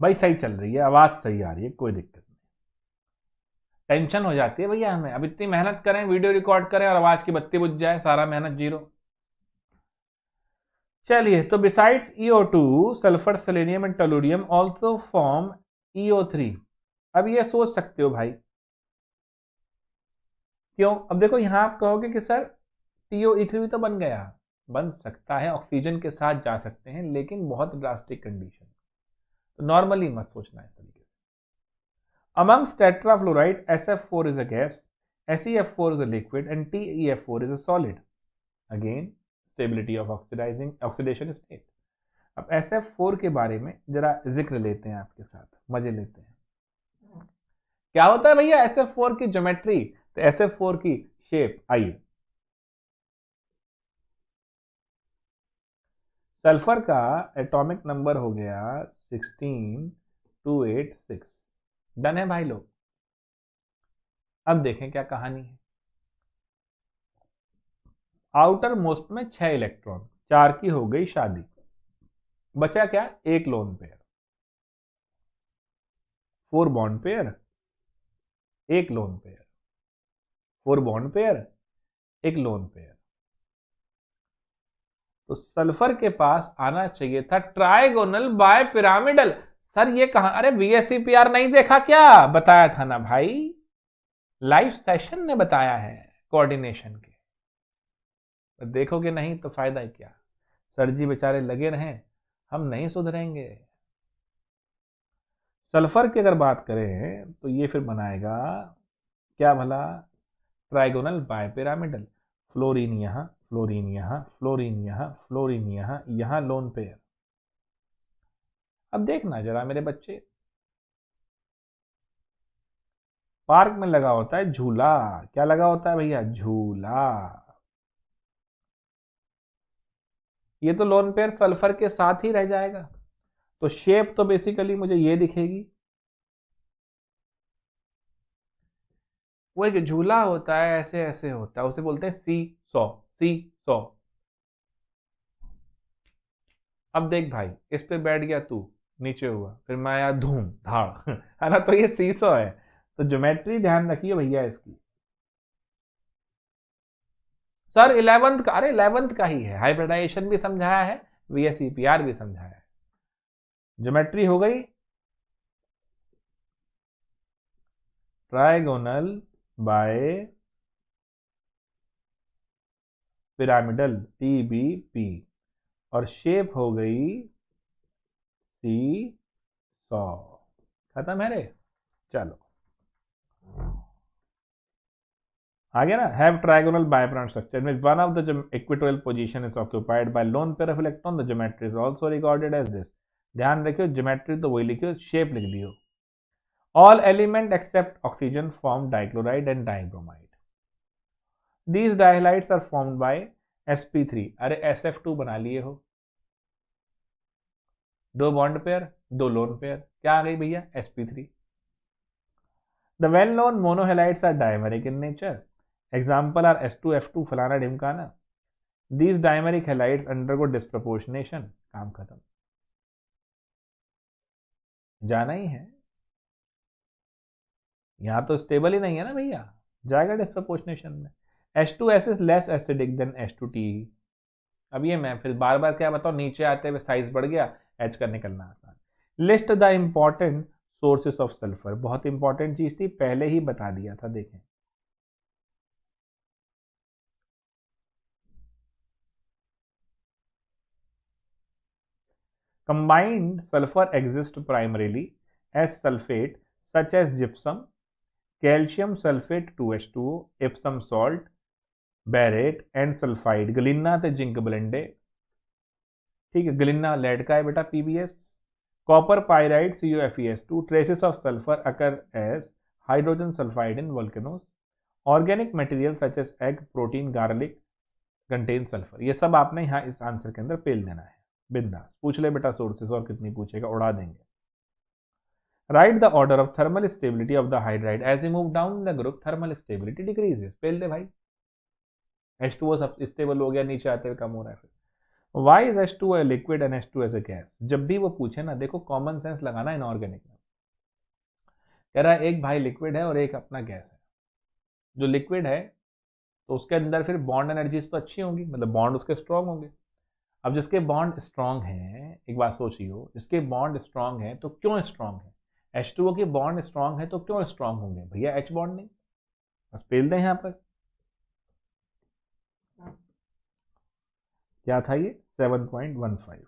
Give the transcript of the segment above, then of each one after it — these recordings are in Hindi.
भाई सही चल रही है, आवाज सही आ रही है, कोई दिक्कत नहीं। टेंशन हो जाती है भैया हमें, अब इतनी मेहनत करें, वीडियो रिकॉर्ड करें और आवाज की बत्ती बुझ जाए, सारा मेहनत जीरो। चलिए, तो besides EO2 sulphur selenium and tellurium also form EO3। अब ये सोच सकते हो भाई क्यों। अब देखो यहां आप कहोगे कि सर TOE3 भी तो बन गया, बन सकता है, ऑक्सीजन के साथ जा सकते हैं, लेकिन बहुत ड्रास्टिक कंडीशन। तो नॉर्मली मत सोचना इस तरीके से। Amongst tetrafluoride, SF4 is a gas, SeF4 is a liquid, and TeF4 is a solid. Again, stability of oxidation state. अब SF4 के बारे में जरा जिक्र लेते हैं आपके साथ, मजे लेते हैं। क्या होता है भैया SF4 की ज्योमेट्री, तो SF4 की शेप आइए। सल्फर का एटॉमिक नंबर हो गया 16286। डन है भाई लोग। अब देखें क्या कहानी है। आउटर मोस्ट में 6 इलेक्ट्रॉन, 4 की हो गई शादी, बचा क्या, एक लोन पेयर। 4 बॉन्ड पेयर, एक लोन पेयर, 4 बॉन्ड पेयर, एक लोन पेयर। तो सल्फर के पास आना चाहिए था ट्राइगोनल बाय पिरामिडल। सर ये कहां, अरे VSEPR नहीं देखा क्या, बताया था ना भाई, लाइव सेशन ने बताया है कोऑर्डिनेशन के। तो देखोगे नहीं तो फायदा क्या, सर जी बेचारे लगे रहें, हम नहीं सुधरेंगे। सल्फर की अगर बात करें तो ये फिर बनाएगा क्या भला, ट्राइगोनल बाय पिरामिडल। फ्लोरीन यहां, फ्लोरीन यहां, फ्लोरीन यहां, फ्लोरीन यहां, यहां लोन पेयर। अब देखना जरा मेरे बच्चे, पार्क में लगा होता है झूला, क्या लगा होता है भैया, झूला। ये तो लोन पेयर सल्फर के साथ ही रह जाएगा, तो शेप तो बेसिकली मुझे ये दिखेगी। वो एक झूला होता है, ऐसे ऐसे होता है, उसे बोलते हैं सी सॉ। अब देख भाई, इस पे बैठ गया तू, नीचे हुआ, फिर मैं आया धूम धाड़ है ना, तो ये सीसॉ है। तो ज्योमेट्री ध्यान रखिए भैया इसकी। सर 11th का, अरे 11th का ही है, हाइब्रिडाइजेशन भी समझाया है, VSEPR भी समझाया है। ज्योमेट्री हो गई, ट्राइगोनल बाय पिरामिडल TBP, और शेप हो गई सी सॉ। खत्म है रे, चलो आ गया ना। हैव ट्राइगोनल बाइप्राइम स्ट्रक्चर में one of the equatorial position is occupied by lone pair of electron, the geometry is also recorded as this. ध्यान रखियो, ज्योमेट्री तो वही लिखियो, शेप लिख दियो। All element except oxygen form dichloride and dibromide. These dihalides are formed by sp3। अरे SF2 बना लिए हो, 2 बॉन्ड पेयर, 2 लोन पेयर, क्या आ गई भैया, sp3। The well known monohalides are dimeric in nature, example are S2F2 फलाना ढिमकाना। These dimeric halides undergo disproportionation. काम खत्म, जाना ही है, यहां तो स्टेबल ही नहीं है ना भैया, जाएगा डिस्प्रपोर्शनेशन में। H2S is less acidic then H2T। अब ये मैं फिर बार बार क्या बताऊं, नीचे आते हुए साइज बढ़ गया, H का निकलना आसान। List the important sources of sulphur, बहुत इंपॉर्टेंट चीज थी, पहले ही बता दिया था, देखें। Combined sulfur exists primarily as sulfate such as gypsum, calcium sulfate 2H2O, Epsom salt, barate and sulfide, गलिन्ना ते जिंक ब्लेंडे। ठीक है, गलिन्ना लेड का है बेटा, PbS। Copper pyrite CuFeS2, traces of sulphur occur as hydrogen sulphide in volcanoes. Organic material such as egg, protein, garlic contain sulphur. ये सब आपने यहाँ इस आंसर के अंदर पेल देना है, बिंदास पूछ ले बेटा सोर्सेस, और कितनी पूछेगा, उड़ा देंगे। Write the order of thermal stability of the hydride as you move down the group, thermal stability decreases. पेल दे भाई, H2O सब स्टेबल हो गया, नीचे आते हुए कम हो रहा है। फिर why is H2 a liquid and H2 as a gas? जब भी वो पूछे ना, देखो कॉमन सेंस लगाना इनऑर्गेनिक में। कह रहा है एक भाई लिक्विड है और एक अपना गैस है। जो लिक्विड है तो उसके अंदर फिर बॉन्ड एनर्जीज तो अच्छी होंगी, मतलब बॉन्ड उसके स्ट्रांग होंगे। अब जिसके बॉन्ड स्ट्रांग हैं, एक बात सोचियो, जिसके बॉन्ड स्ट्रांग है तो क्यों स्ट्रांग है? H2O के बॉन्ड स्ट्रांग है तो क्यों स्ट्रांग होंगे भैया? H बॉन्ड नहीं, बस पेल दें यहां पर। क्या था ये? 7.15।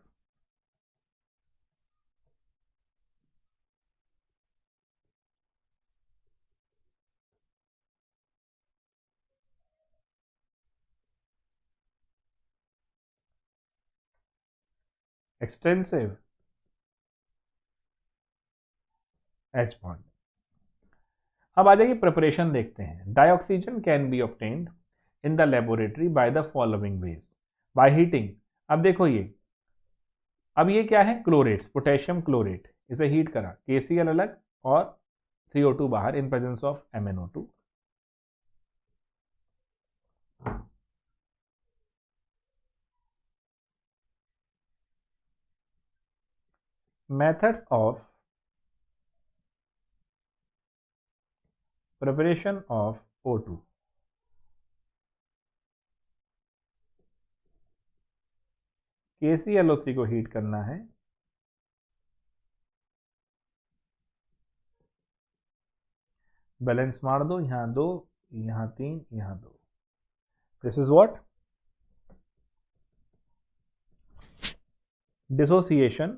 Extensive H bond. अब आ जाइए प्रिपरेशन देखते हैं। Dioxygen can be obtained in the laboratory by the following veg. By heating. अब देखो ये, अब ये क्या है? क्लोरेट्स, पोटेशियम क्लोरेट। इसे हीट करा, KCl अलग और 3O2 बाहर in presence of MnO2। Methods of preparation of O2। KClO3 को हीट करना है, बैलेंस मार दो, यहां 2, यहां 3, यहां 2। This is what? Dissociation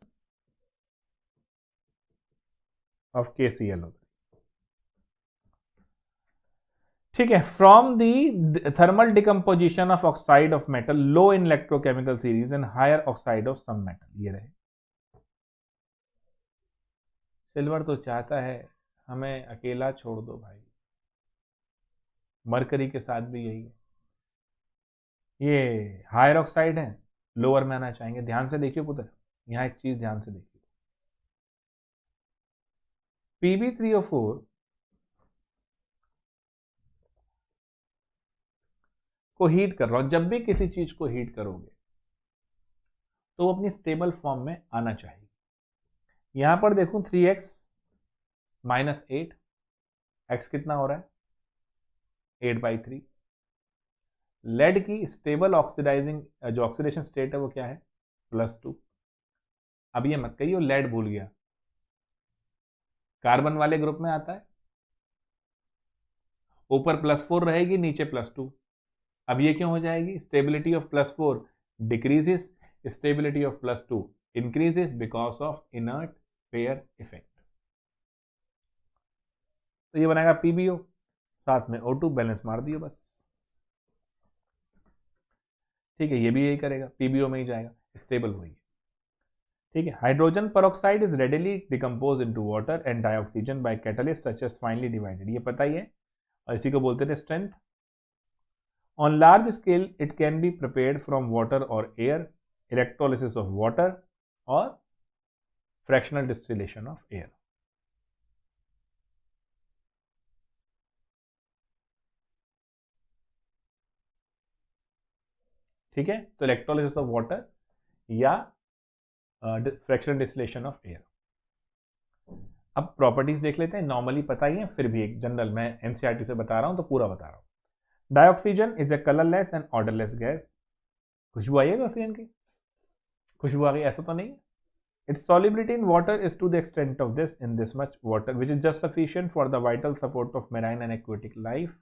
of KClO3। ठीक है। From the thermal decomposition of oxide of metal low in electrochemical series and higher oxide of some metal. ये रहे। सिल्वर तो चाहता है हमें अकेला छोड़ दो भाई, मरकरी के साथ भी यही है। ये हायर ऑक्साइड है, लोअर में आना चाहेंगे। ध्यान से देखिए पुत्र, यहां एक चीज ध्यान से देखिए। Pb3O4 को हीट कर रहा हूं। जब भी किसी चीज को हीट करोगे तो वो अपनी स्टेबल फॉर्म में आना चाहिए। यहां पर देखूं 3x -8, x कितना हो रहा है? 8/3। लेड की स्टेबल ऑक्सीडाइजिंग जो ऑक्सीडेशन स्टेट है वो क्या है? +2। अब ये मत कहिए लेड भूल गया, कार्बन वाले ग्रुप में आता है, ऊपर +4 रहेगी, नीचे +2। अब ये क्यों हो जाएगी? Stability of +4 decreases, stability of +2 increases because of inert pair effect. तो ये बनाएगा PbO, साथ में O2, बैलेंस मार दियो बस। ठीक है, ये भी यही करेगा, PbO में ही जाएगा, स्टेबल हुई। ठीक है। Hydrogen peroxide is readily decompose into water and dioxygen by catalyst such as finely divided. ये पता ही है, और इसी को बोलते थे strength. On large scale it can be prepared from water और एयर, इलेक्ट्रोलिसिस ऑफ वाटर और फ्रैक्शनल डिस्टिलेशन ऑफ एयर। ठीक है, तो इलेक्ट्रोलिसिस ऑफ वाटर या फ्रैक्शनल डिस्टिलेशन ऑफ एयर। अब प्रॉपर्टीज देख लेते हैं। नॉर्मली पता ही है, फिर भी एक जनरल, मैं एनसीईआरटी से बता रहा हूं तो पूरा बता रहा हूं। Dioxygen is a colourless and odourless gas. खुशबू आई है ऑक्सीजन की? खुशबू आ गई ऐसा तो नहीं? Its solubility in water is to the extent of this in this much water which is just sufficient for the vital support of marine and aquatic life।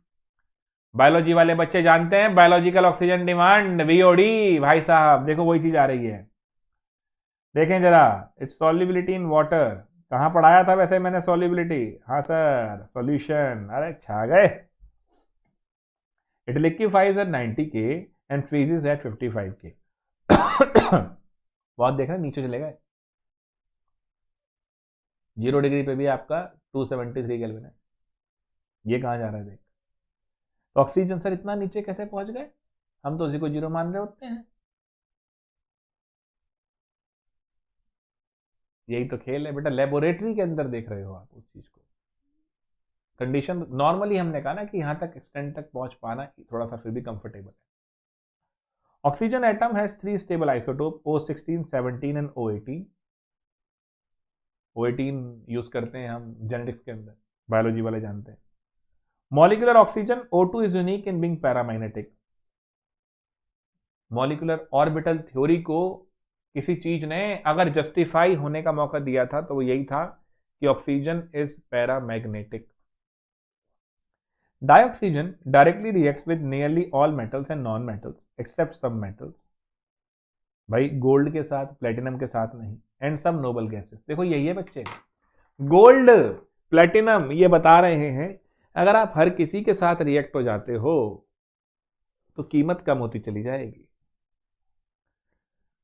Biology वाले बच्चे जानते हैं बायोलॉजिकल ऑक्सीजन डिमांड, BOD। भाई साहब देखो वही चीज आ रही है, देखें जरा। इट्स solubility in water, कहां पढ़ाया था वैसे मैंने solubility? हाँ सर, सॉल्यूशन। अरे छा गए। It liquefies at 90 K and freezes at 55 K। बहुत देख रहे नीचे चले गए, 0 डिग्री पे भी आपका 273 केल्विन है। ये कहां जा रहा है देख। तो ऑक्सीजन सर इतना नीचे कैसे पहुंच गए? हम तो उसी को 0 मान रहे होते हैं। यही तो खेल है बेटा, लेबोरेटरी के अंदर देख रहे हो आप उस चीज को। कंडीशन नॉर्मली हमने कहा ना कि यहां तक एक्सटेंड तक पहुंच पाना थोड़ा सा फिर भी कंफर्टेबल है। Oxygen atom has 3 stable isotope O16, 17 and O18. O18 use करते हैं हम जेनेटिक्स के अंदर, बायोलॉजी वाले जानते हैं. Molecular oxygen O2 is unique in being paramagnetic. Molecular orbital theory को किसी चीज ने अगर जस्टिफाई होने का मौका दिया था तो वो यही था कि oxygen is paramagnetic. Dioxygen directly reacts with nearly all metals and non-metals except some metals. भाई गोल्ड के साथ, प्लेटिनम के साथ नहीं. एंड सब नोबल गैसेस. देखो यही है बच्चे, गोल्ड प्लेटिनम ये बता रहे हैं अगर आप हर किसी के साथ रिएक्ट हो जाते हो तो कीमत कम होती चली जाएगी.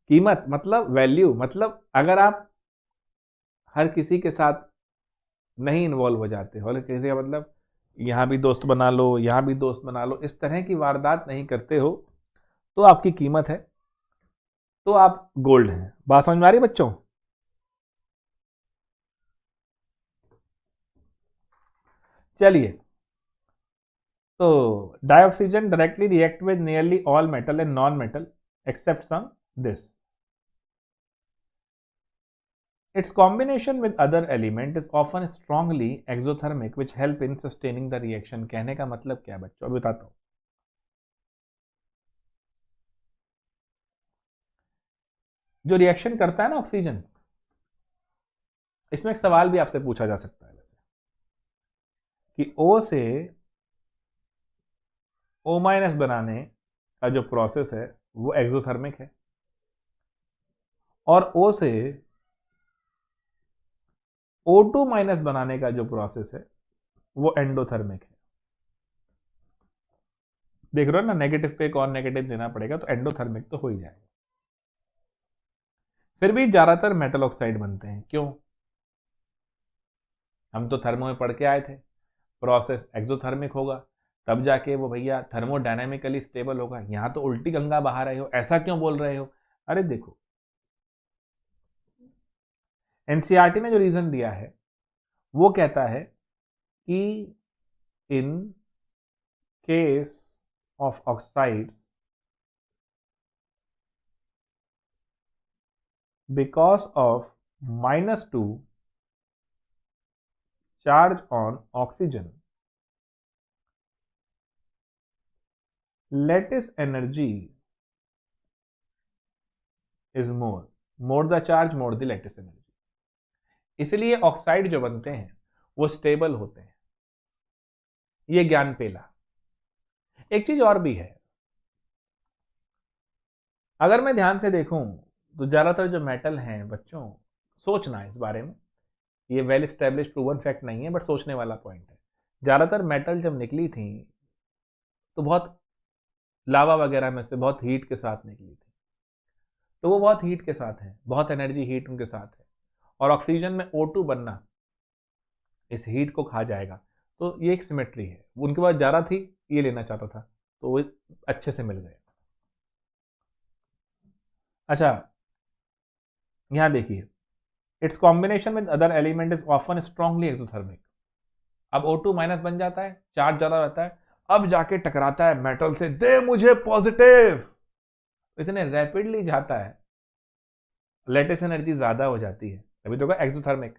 कीमत मतलब वैल्यू, मतलब अगर आप हर किसी के साथ नहीं इन्वॉल्व हो जाते हो, किसी का मतलब यहां भी दोस्त बना लो, यहां भी दोस्त बना लो, इस तरह की वारदात नहीं करते हो तो आपकी कीमत है, तो आप गोल्ड हैं. बात समझ में आ रही बच्चों? चलिए, तो dioxygen directly react with nearly all metal and non metal except some this. Its combination with other element is often strongly exothermic which help in sustaining the reaction. कहने का मतलब क्या है बच्चों, अभी बताता हूं. जो रिएक्शन करता है ना ऑक्सीजन, इसमें एक सवाल भी आपसे पूछा जा सकता है वैसे कि O से O- बनाने का जो प्रोसेस है वो एक्सोथर्मिक है और O से O2- बनाने का जो प्रोसेस है वो एंडोथर्मिक है. देख रहे हो ना, नेगेटिव पे एक और नेगेटिव देना पड़ेगा तो एंडोथर्मिक तो हो ही जाएगा. फिर भी ज्यादातर मेटल ऑक्साइड बनते हैं. क्यों? हम तो थर्मो में पढ़ के आए थे, प्रोसेस एक्सोथर्मिक होगा तब जाके वो भैया थर्मोडायनेमिकली स्टेबल होगा. यहां तो उल्टी गंगा बहा रहे हो, ऐसा क्यों बोल रहे हो? अरे देखो, एनसीईआरटी ने जो रीजन दिया है वो कहता है कि in case of oxides because of -2 charge on oxygen, lattice energy is more the charge, more the lattice energy. इसलिए ऑक्साइड जो बनते हैं वो स्टेबल होते हैं. ये ज्ञान पेला. एक चीज और भी है, अगर मैं ध्यान से देखूं तो ज्यादातर जो मेटल हैं बच्चों, सोचना इस बारे में, ये वेल स्टैब्लिश प्रूवन फैक्ट नहीं है बट सोचने वाला पॉइंट है. ज्यादातर मेटल जब निकली थी तो बहुत लावा वगैरह में से बहुत हीट के साथ निकली थी, तो वो बहुत हीट के साथ है, बहुत एनर्जी हीट उनके साथ है और ऑक्सीजन में O2 बनना इस हीट को खा जाएगा. तो ये एक सिमेट्री है. उनके पास ज़्यादा थी, ये लेना चाहता था तो वो अच्छे से मिल गए. अच्छा, यहां देखिए, it's combination with other element is often strongly exothermic. अब O2- बन जाता है, चार्ज ज़्यादा रहता है, अब जाके टकराता है मेटल से, दे मुझे पॉजिटिव, इतने रैपिडली जाता है, लेटिस एनर्जी ज्यादा हो जाती है. अभी तो एक्सोथर्मिक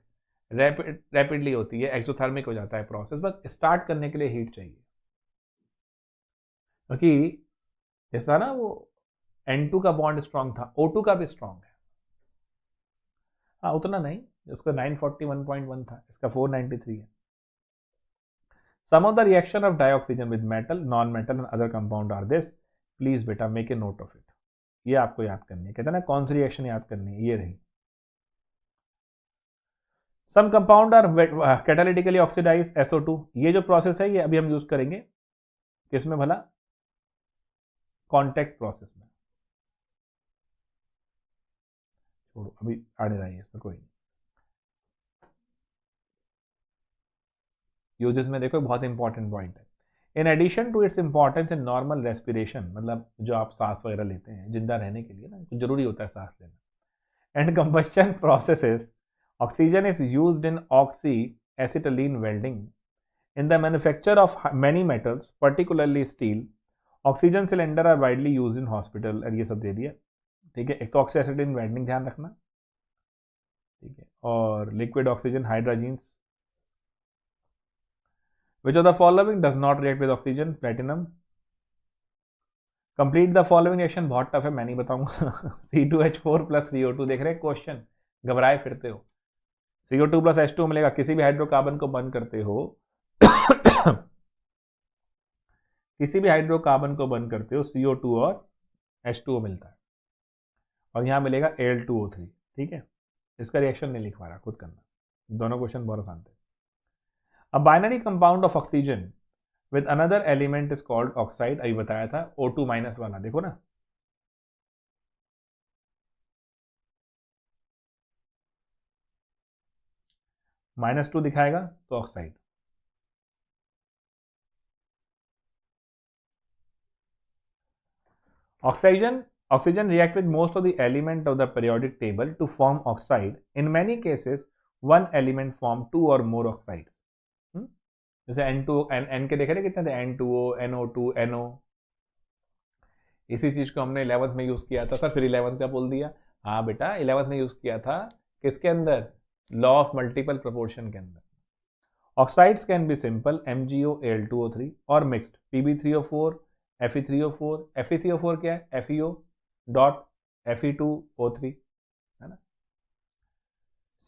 रैपिडली होती है, एक्सोथर्मिक हो जाता है प्रोसेस, बस स्टार्ट करने के लिए हीट चाहिए. क्योंकि जैसा ना वो N2 का बॉन्ड स्ट्रांग था, O2 का भी स्ट्रांग है. हाँ उतना नहीं, उसका 941.1 था, इसका 493 है. Some of the reaction of dioxygen with metal, non-metal and other compound are this. Please बेटा make a note of it. ये आपको याद करनी है. कहते हैं ना कौन सी रिएक्शन याद करनी है, ये रही. Some compound are catalytically oxidise SO2. ये जो प्रोसेस है ये अभी हम यूज करेंगे किसमें भला? कॉन्टैक्ट प्रोसेस में. छोड़ो, अभी आने रही है इसमें, कोई नहीं. यूजेस में देखो बहुत इंपॉर्टेंट पॉइंट है. In addition to its importance in normal respiration, मतलब जो आप सांस वगैरह लेते हैं जिंदा रहने के लिए ना, तो जरूरी होता है सांस लेना. And combustion processes, oxygen is used in oxy acetylene welding, in the manufacture of many metals, particularly steel, oxygen cylinder are widely use in hospital, और ये सब दे दिया, ठीक है। एक तो ऑक्सीएसिड इन वाइडनिंग ध्यान रखना, ठीक है, और liquid oxygen hydrogens. Which of the following does not react with oxygen, platinum. Complete the following reaction, बहुत टफ है, मैं नहीं बताऊंगा। C2H4 प्लस CO2, देख रहे हैं क्वेश्चन, घबराए फिरते हो। CO2 प्लस H2 मिलेगा, किसी भी हाइड्रोकार्बन को बंद करते हो किसी भी हाइड्रोकार्बन को बंद करते हो CO2 और H2O मिलता है, और यहां मिलेगा Al2O3, ठीक है। इसका रिएक्शन नहीं लिखवा रहा, खुद करना, दोनों क्वेश्चन बहुत आसान थे। A binary compound of oxygen with another element is called oxide, अभी बताया था, O2 माइनस वाला, देखो ना, -2 दिखाएगा तो oxide. Oxygen react with most of the element of the periodic table to form oxide. In many cases, one element form two or more oxides. जैसे N2 N के देखे थे कितने थे, N2O, NO2, NO। इसी चीज को हमने 11th में यूज किया था सर, फिर 11th का बोल दिया। हाँ बेटा, 11th में यूज किया था, किसके अंदर, लॉ ऑफ मल्टीपल प्रोपोर्शन के अंदर। Oxides can be simple MgO Al2O3 और मिक्स्ड Pb3O4 Fe3O4। Fe3O4 क्या है, FeO डॉट Fe2O3, है ना।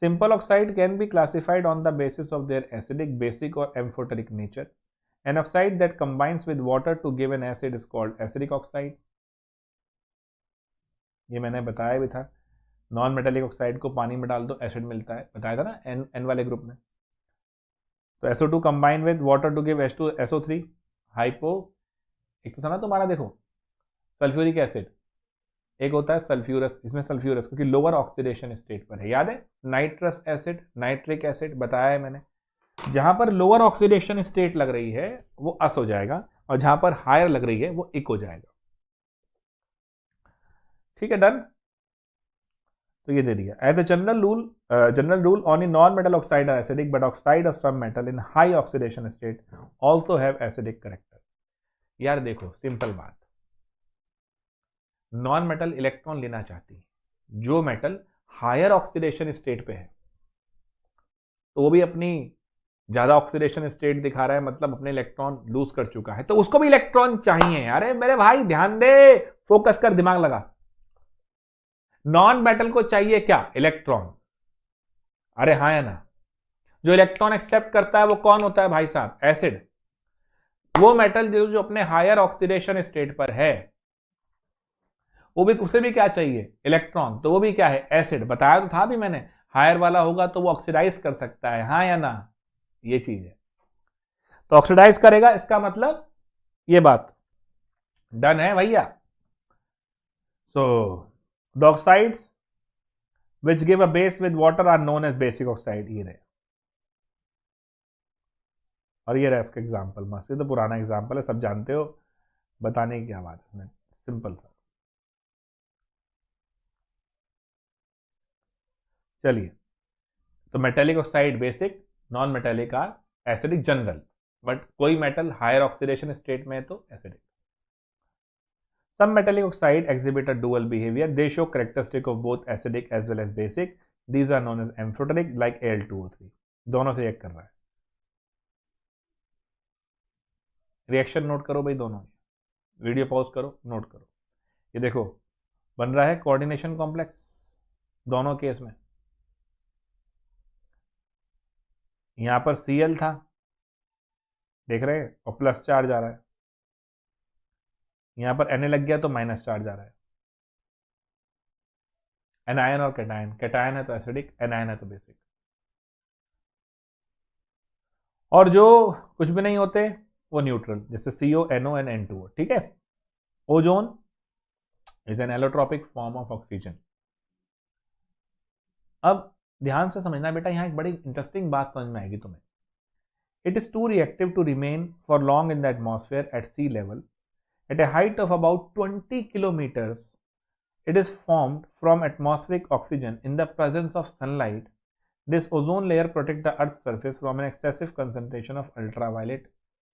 Simple oxide can be classified on the basis of their acidic, basic और amphoteric nature. An oxide that combines with water to give an acid is called acidic oxide. ये मैंने बताया भी था, नॉन मेटेलिक ऑक्साइड को पानी में डाल दो एसिड मिलता है, बताया था ना एन वाले ग्रुप में। तो SO2 combine with water to give H2SO3 hypo. एक तो था ना तुम्हारा, देखो सल्फ्यूरिक एसिड, एक होता है सल्फ्यूरस, इसमें सल्फ्यूरस क्योंकि लोअर ऑक्सीडेशन स्टेट पर है, याद है, नाइट्रस एसिड, नाइट्रिक एसिड बताया है मैंने। जहां पर लोअर ऑक्सीडेशन स्टेट लग रही है वो अस हो जाएगा, और जहां पर हायर लग रही है वो इक हो जाएगा, ठीक है, डन। तो ये दे दिया, as a general rule only non metal oxide are acidic, but oxide of some metal in high oxidation state also have acidic character. यार देखो सिंपल बात, नॉन मेटल इलेक्ट्रॉन लेना चाहती है, जो मेटल हायर ऑक्सीडेशन स्टेट पे है, तो वो भी अपनी ज्यादा ऑक्सीडेशन स्टेट दिखा रहा है, मतलब अपने इलेक्ट्रॉन लूज कर चुका है, तो उसको भी इलेक्ट्रॉन चाहिए। अरे मेरे भाई ध्यान दे, फोकस कर, दिमाग लगा। नॉन मेटल को चाहिए क्या, इलेक्ट्रॉन। अरे हाँ या ना, जो इलेक्ट्रॉन एक्सेप्ट करता है वो कौन होता है भाई साहब, एसिड। वो मेटल जो अपने हायर ऑक्सीडेशन स्टेट पर है, वो भी, उसे भी क्या चाहिए, इलेक्ट्रॉन, तो वो भी क्या है, एसिड। बताया तो था भी मैंने, हायर वाला होगा तो वो ऑक्सीडाइज कर सकता है, हाँ या ना, ये चीज है। तो ऑक्सीडाइज करेगा, इसका मतलब ये बात डन है भैया। So the oxides which give a base with water are known as basic oxide, ये रहे। और ये रहा इसका एग्जाम्पल, मस्त, ये तो पुराना एग्जाम्पल है, सब जानते हो, बताने की क्या बात है, सिंपल सा। चलिए, तो metallic oxide basic, non metallic are acidic general, but कोई मेटल हायर ऑक्सीडेशन स्टेट में है तो acidic. Some metallic oxide exhibit a dual behavior. They show characteristic of both acidic as well as basic. These are known as amphoteric, like Al2O3. दोनों से एक कर रहा है, रिएक्शन नोट करो भाई दोनों, वीडियो पॉज करो, नोट करो। ये देखो बन रहा है कोऑर्डिनेशन कॉम्प्लेक्स दोनों केस में। यहां पर Cl था, देख रहे हैं, और प्लस चार्ज आ रहा है, यहां पर Na लग गया तो माइनस चार्ज आ रहा है। एनायन और कैटायन, कैटायन है तो एसिडिक, एनायन है तो बेसिक। और जो कुछ भी नहीं होते वो न्यूट्रल, जैसे CO, NO एंड N2O, ठीक है। Ozone is an allotropic form of oxygen. अब ध्यान से समझना बेटा, यहां एक बड़ी इंटरेस्टिंग बात समझ में आएगी तुम्हें। It is too reactive to remain for long in the atmosphere at sea level at a height of about 20 kilometers. It is formed from atmospheric oxygen in the presence of sunlight. This ozone layer protects the earth's surface from an excessive concentration of ultraviolet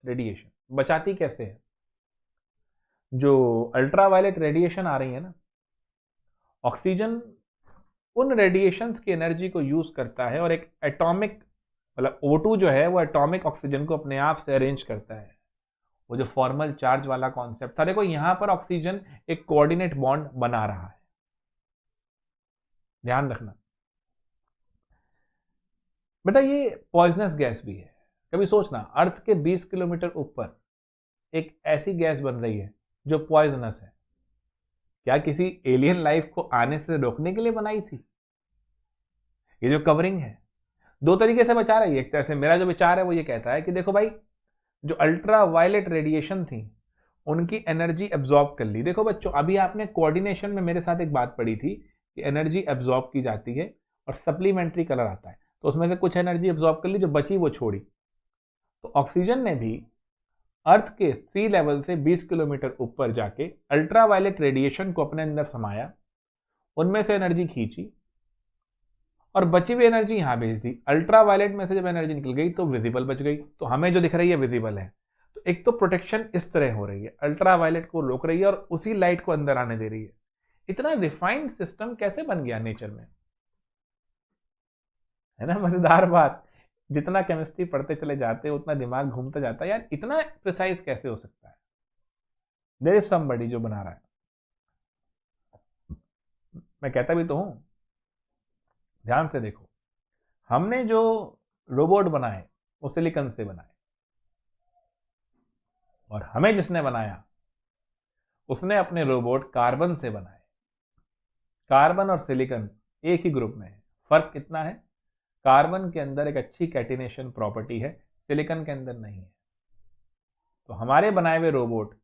radiation. बचाती कैसे है, जो अल्ट्रावायलेट रेडिएशन आ रही है ना, ऑक्सीजन उन रेडिएशंस की एनर्जी को यूज करता है और एक एटॉमिक, मतलब O2 जो है वो एटॉमिक ऑक्सीजन को अपने आप से अरेंज करता है। वो जो फॉर्मल चार्ज वाला कॉन्सेप्ट था, देखो यहां पर ऑक्सीजन एक कोऑर्डिनेट बॉन्ड बना रहा है, ध्यान रखना बेटा। ये पॉइजनस गैस भी है। कभी सोचना, अर्थ के 20 किलोमीटर ऊपर एक ऐसी गैस बन रही है जो पॉइजनस है। क्या किसी एलियन लाइफ को आने से रोकने के लिए बनाई थी? ये जो कवरिंग है दो तरीके से बचा रही है। एक तरह से मेरा जो विचार है वो ये कहता है कि देखो भाई, जो अल्ट्रा वायलेट रेडिएशन थी उनकी एनर्जी एब्जॉर्ब कर ली। देखो बच्चों, अभी आपने कोऑर्डिनेशन में मेरे साथ एक बात पढ़ी थी कि एनर्जी एब्जॉर्ब की जाती है और सप्लीमेंट्री कलर आता है, तो उसमें से कुछ एनर्जी एब्जॉर्ब कर ली, जो बची वो छोड़ी। तो ऑक्सीजन ने भी अर्थ के सी लेवल से 20 किलोमीटर ऊपर जाके अल्ट्रावायलेट रेडिएशन को अपने अंदर समाया, उनमें से एनर्जी खींची और बची हुई एनर्जी यहां भेज दी। अल्ट्रावायलेट में से जब एनर्जी निकल गई तो विजिबल बच गई, तो हमें जो दिख रही है विजिबल है। तो एक तो प्रोटेक्शन इस तरह हो रही है, अल्ट्रावायलेट को रोक रही है और उसी लाइट को अंदर आने दे रही है। इतना रिफाइंड सिस्टम कैसे बन गया नेचर में, है ना मजेदार बात। जितना केमिस्ट्री पढ़ते चले जाते उतना दिमाग घूमता जाता है, यार इतना प्रिसाइज कैसे हो सकता है। देयर इज समबडी जो बना रहा है। मैं कहता भी तो हूं, ध्यान से देखो, हमने जो रोबोट बनाए वो सिलिकॉन से बनाए, और हमें जिसने बनाया उसने अपने रोबोट कार्बन से बनाए। कार्बन और सिलिकॉन एक ही ग्रुप में है, फर्क कितना है, कार्बन के अंदर एक अच्छी कैटिनेशन प्रॉपर्टी है, सिलिकॉन के अंदर नहीं है। तो हमारे बनाए हुए रोबोट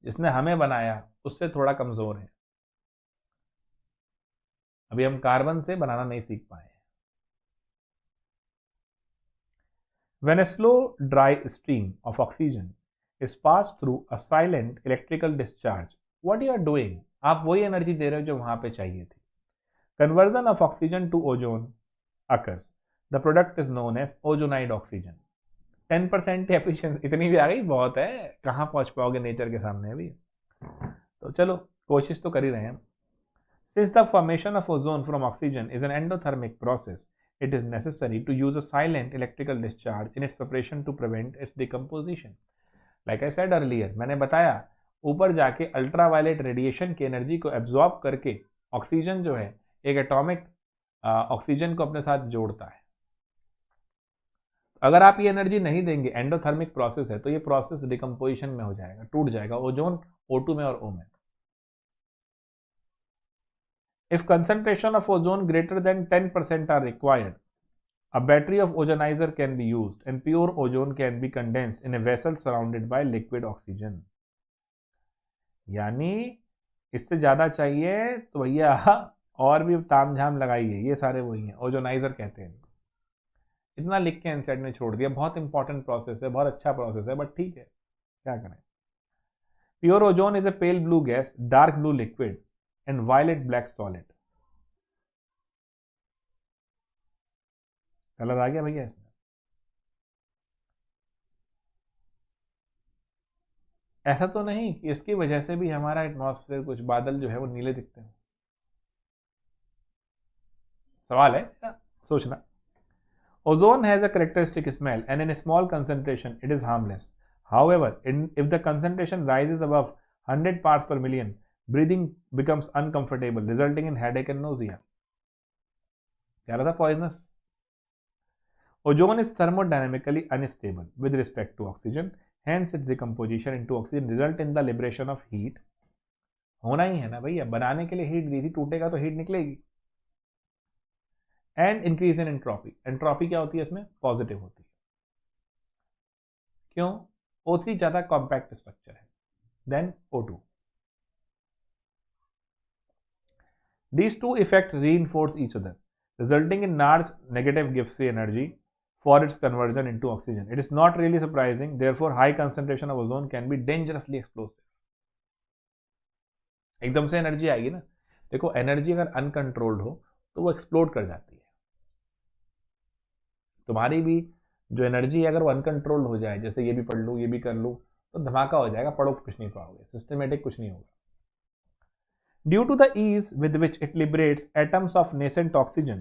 जिसने हमें बनाया उससे थोड़ा कमजोर है। अभी हम कार्बन से बनाना नहीं सीख पाए। When a slow dry stream of oxygen is passed through a silent electrical discharge, what you are doing, आप वही एनर्जी दे रहे हो जो वहां पे चाहिए थी। Conversion of oxygen to ozone occurs. The product is known as ozonide oxygen. 10% efficiency इतनी भी आ गई, बहुत है, कहाँ पहुंच पाओगे नेचर के सामने अभी। तो चलो कोशिश तो कर ही रहे हैं। Since the formation of ozone from oxygen is an endothermic process, it is necessary to use a silent electrical discharge in its preparation to prevent its decomposition. Like I said earlier, मैंने बताया ऊपर जाके अल्ट्रावायलेट रेडिएशन की एनर्जी को एब्जॉर्ब करके ऑक्सीजन जो है एक एटॉमिक ऑक्सीजन को अपने साथ जोड़ता है। अगर आप ये एनर्जी नहीं देंगे, एंडोथर्मिक प्रोसेस है, तो ये प्रोसेस डिकम्पोजिशन में हो जाएगा, टूट जाएगा, ओजोन O2 में और O में। If concentration of ozone greater than 10% are required, a battery of ozonizer can be used and pure ozone can be condensed in a vessel surrounded by liquid oxygen. यानी इससे ज़्यादा चाहिए तो भैया और भी ताम झाम लगाइए, ये सारे वही हैं, ओजोनाइजर कहते हैं। इतना लिख के एनसेट ने छोड़ दिया। बहुत इंपॉर्टेंट प्रोसेस है, बहुत अच्छा प्रोसेस है, बट ठीक है, क्या करें। Pure ozone is a pale blue gas, dark blue liquid and violet black solid. Colour आ गया भैया इसमें। ऐसा तो नहीं कि इसकी वजह से भी हमारा एटमॉस्फेयर, कुछ बादल जो है वो नीले दिखते हैं। सवाल है, सोचना। Ozone has a characteristic smell and in a small concentration it is harmless. However, if the concentration rises above 100 parts per million, breathing becomes uncomfortable, resulting in headache and nausea. क्या रहा था? Poisonous. Ozone is thermodynamically unstable with respect to oxygen, hence its decomposition into oxygen result in the liberation of heat. होना ही है ना भैया, बनाने के लिए हीट दी थी, टूटेगा तो हीट निकलेगी। And increase in entropy. Entropy क्या होती है इसमें? पॉजिटिव होती है। क्यों? O3 ज्यादा कॉम्पैक्ट स्ट्रक्चर है then O2। These two effects reinforce each other, resulting in large negative gives free energy for its conversion into oxygen. It is not really surprising, therefore high concentration of ozone can be dangerously explosive. एकदम से एनर्जी आएगी ना, देखो एनर्जी अगर अनकंट्रोल्ड हो तो वो एक्सप्लोड कर जाती है। तुम्हारी भी जो एनर्जी है अगर वो अनकंट्रोल्ड हो जाए, जैसे ये भी पढ़ लूँ, ये भी कर लूँ, तो धमाका हो जाएगा, पढ़ो कुछ नहीं पाओगे, सिस्टमेटिक कुछ नहीं होगा। Due to the ease with which it liberates atoms of nascent oxygen,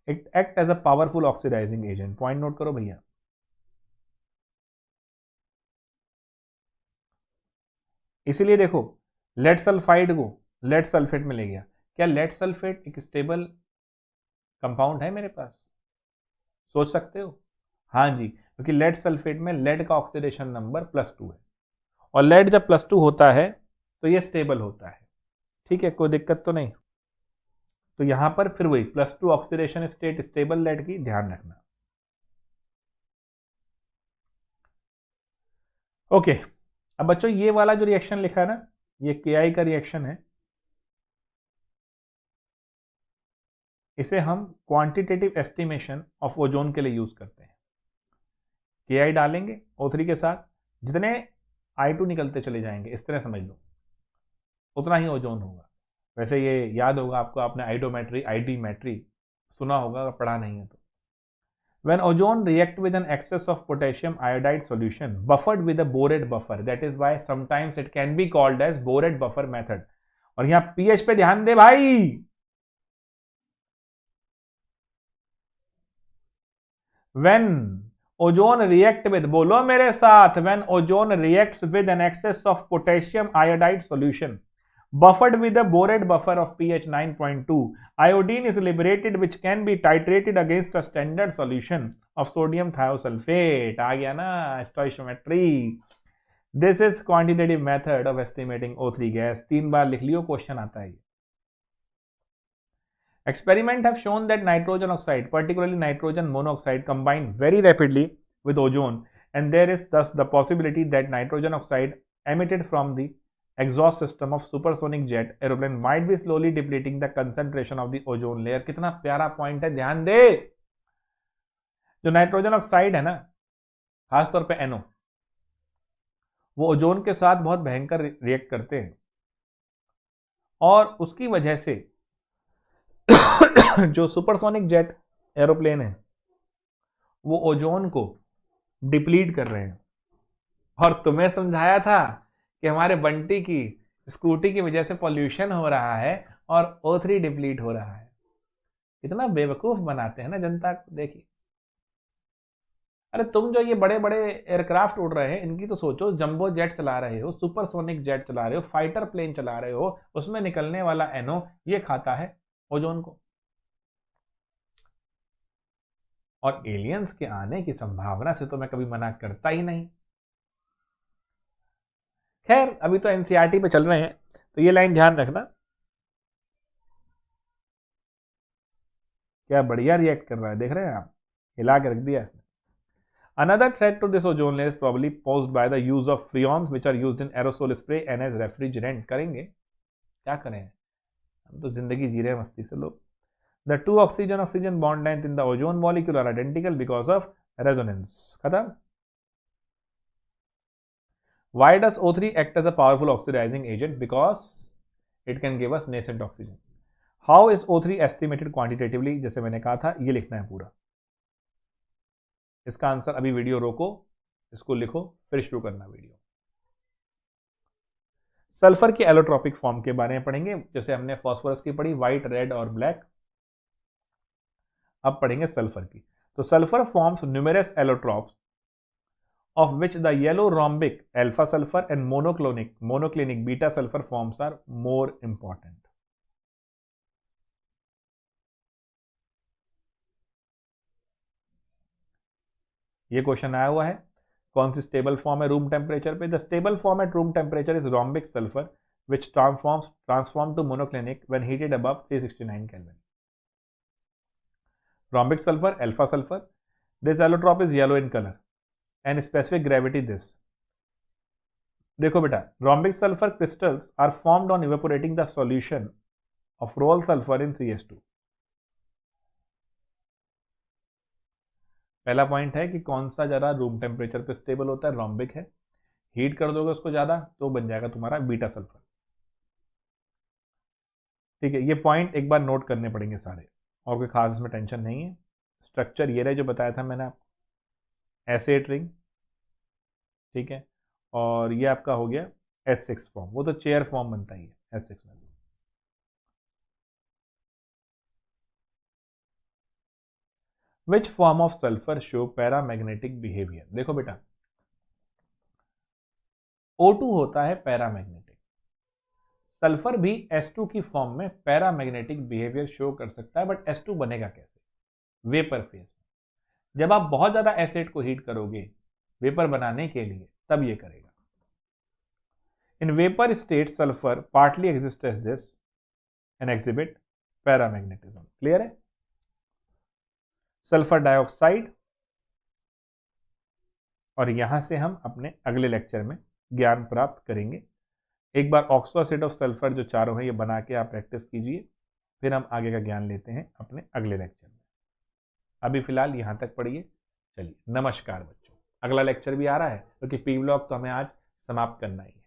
it act as a powerful oxidizing agent। Point note करो भैया। इसीलिए देखो लेड सल्फाइड को लेड सल्फेट में ले गया। क्या लेड सल्फेट एक स्टेबल कंपाउंड है मेरे पास? सोच सकते हो? हाँ जी, क्योंकि लेड सल्फेट में लेड का ऑक्सीडेशन नंबर +2 है, और लेड जब +2 होता है तो ये स्टेबल होता है। ठीक है, कोई दिक्कत तो नहीं। तो यहां पर फिर वही +2 ऑक्सीडेशन स्टेट स्टेबल लेड की, ध्यान रखना। ओके, अब बच्चों ये वाला जो रिएक्शन लिखा है ना, ये KI का रिएक्शन है। इसे हम क्वांटिटेटिव एस्टिमेशन ऑफ ओजोन के लिए यूज करते हैं। KI डालेंगे O3 के साथ, जितने I2 निकलते चले जाएंगे, इस तरह समझ लो, उतना ही ओजोन होगा। वैसे ये याद होगा आपको, आपने आइडोमेट्री आईडीमेट्री सुना होगा, अगर पढ़ा नहीं है तो। When ozone react with an excess of potassium iodide solution buffered with a Bored buffer, that is why sometimes it can be called as Bored buffer method। और यहां pH पे ध्यान दे भाई। When ozone react with, बोलो मेरे साथ, when ozone reacts with an excess of potassium iodide solution buffered with a Bored buffer of pH 9.2, iodine is liberated, which can be titrated against a standard solution of sodium thiosulfate। आ गया ना stoichiometry। This is quantitative method of estimating O3 gas। 3 बार लिख लियो, क्वेश्चन आता है। Experiments have shown that nitrogen oxide, particularly nitrogen monoxide, combine very rapidly with ozone, and there is thus the possibility that nitrogen oxide emitted from the exhaust system of supersonic jet aeroplane might be slowly depleting the concentration of the ozone layer। कितना प्यारा पॉइंट है, ध्यान दे। जो नाइट्रोजन ऑक्साइड है ना, खासतौर पे NO, वो ओजोन के साथ बहुत भयंकर रिएक्ट करते हैं, और उसकी वजह से जो सुपरसोनिक जेट एरोप्लेन है वो ओजोन को डिप्लीट कर रहे हैं। और तुम्हें समझाया था कि हमारे बंटी की स्कूटी की वजह से पॉल्यूशन हो रहा है और O3 डिप्लीट हो रहा है। कितना बेवकूफ बनाते हैं ना जनता को, देखिए। अरे तुम जो ये बड़े बड़े एयरक्राफ्ट उड़ रहे हैं, इनकी तो सोचो, जंबो जेट चला रहे हो, सुपरसोनिक जेट चला रहे हो, फाइटर प्लेन चला रहे हो, उसमें निकलने वाला NO ये खाता है ओजोन को। और एलियंस के आने की संभावना से तो मैं कभी मना करता ही नहीं। खैर, अभी तो NCERT पे चल रहे हैं, तो ये लाइन ध्यान रखना। क्या बढ़िया रिएक्ट कर रहा है, देख रहे हैं आप, हिला के रख दिया इसने। Another threat to this ozone layer is probably posed by the use of freons which are used in aerosol spray and as refrigerant। करेंगे क्या करें, हम तो जिंदगी जी रहे हैं मस्ती से लोग। The two oxygen bond length in the ozone molecule are identical because of resonance। खत्म। Why does O3 act as a powerful oxidizing agent? Because it can give us nascent oxygen। How is O3 estimated quantitatively? जैसे मैंने कहा था, ये लिखना है पूरा। इसका आंसर अभी वीडियो रोको, इसको लिखो, फिर शुरू करना वीडियो। सल्फर की एलोट्रॉपिक फॉर्म के बारे में पढ़ेंगे, जैसे हमने फॉस्फोरस की पढ़ी, व्हाइट, रेड और ब्लैक। अब पढ़ेंगे सल्फर की। तो sulphur forms numerous allotropes of which the yellow rhombic alpha sulfur and monoclinic beta sulfur forms are more important। ये क्वेश्चन आया हुआ है, कौन सी स्टेबल फॉर्म है रूम टेम्परेचर पे? The stable form at room temperature is rhombic sulfur which transform to monoclinic when heated above 369 Kelvin। Rhombic sulfur, alpha sulfur, this allotrope is yellow in color and specific gravity this। देखो बेटा, rhombic sulfur crystals are formed on evaporating the solution of roll sulfur in CH2। पहला पॉइंट है कि कौन सा जरा रूम टेम्परेचर पे स्टेबल होता है, रॉम्बिक है। हीट कर दोगे उसको ज्यादा तो बन जाएगा तुम्हारा बीटा सल्फर। ठीक है, ये पॉइंट एक बार नोट करने पड़ेंगे सारे, और कोई खास इसमें टेंशन नहीं है। स्ट्रक्चर ये रहे जो बताया था मैंने आपको, एसेट रिंग, ठीक है, और ये आपका हो गया S6 फॉर्म, वो तो चेयर फॉर्म बनता ही है S6 में। Which form of sulphur show paramagnetic behaviour? देखो बेटा, O2 होता है पैरामैग्नेटिक, सल्फर भी S2 की फॉर्म में पैरामैग्नेटिक बिहेवियर शो कर सकता है, बट S2 बनेगा कैसे? वेपर फेज में। जब आप बहुत ज्यादा एसिड को हीट करोगे वेपर बनाने के लिए, तब ये करेगा। In vapour state sulphur partly exist as this and exhibit paramagnetism. Clear है? सल्फर डाइऑक्साइड, और यहां से हम अपने अगले लेक्चर में ज्ञान प्राप्त करेंगे। एक बार ऑक्सो एसिड ऑफ सल्फर जो चारों है ये बना के आप प्रैक्टिस कीजिए, फिर हम आगे का ज्ञान लेते हैं अपने अगले लेक्चर में। अभी फिलहाल यहां तक पढ़िए। चलिए, नमस्कार बच्चों। अगला लेक्चर भी आ रहा है क्योंकि पी ब्लॉक तो हमें आज समाप्त करना ही है।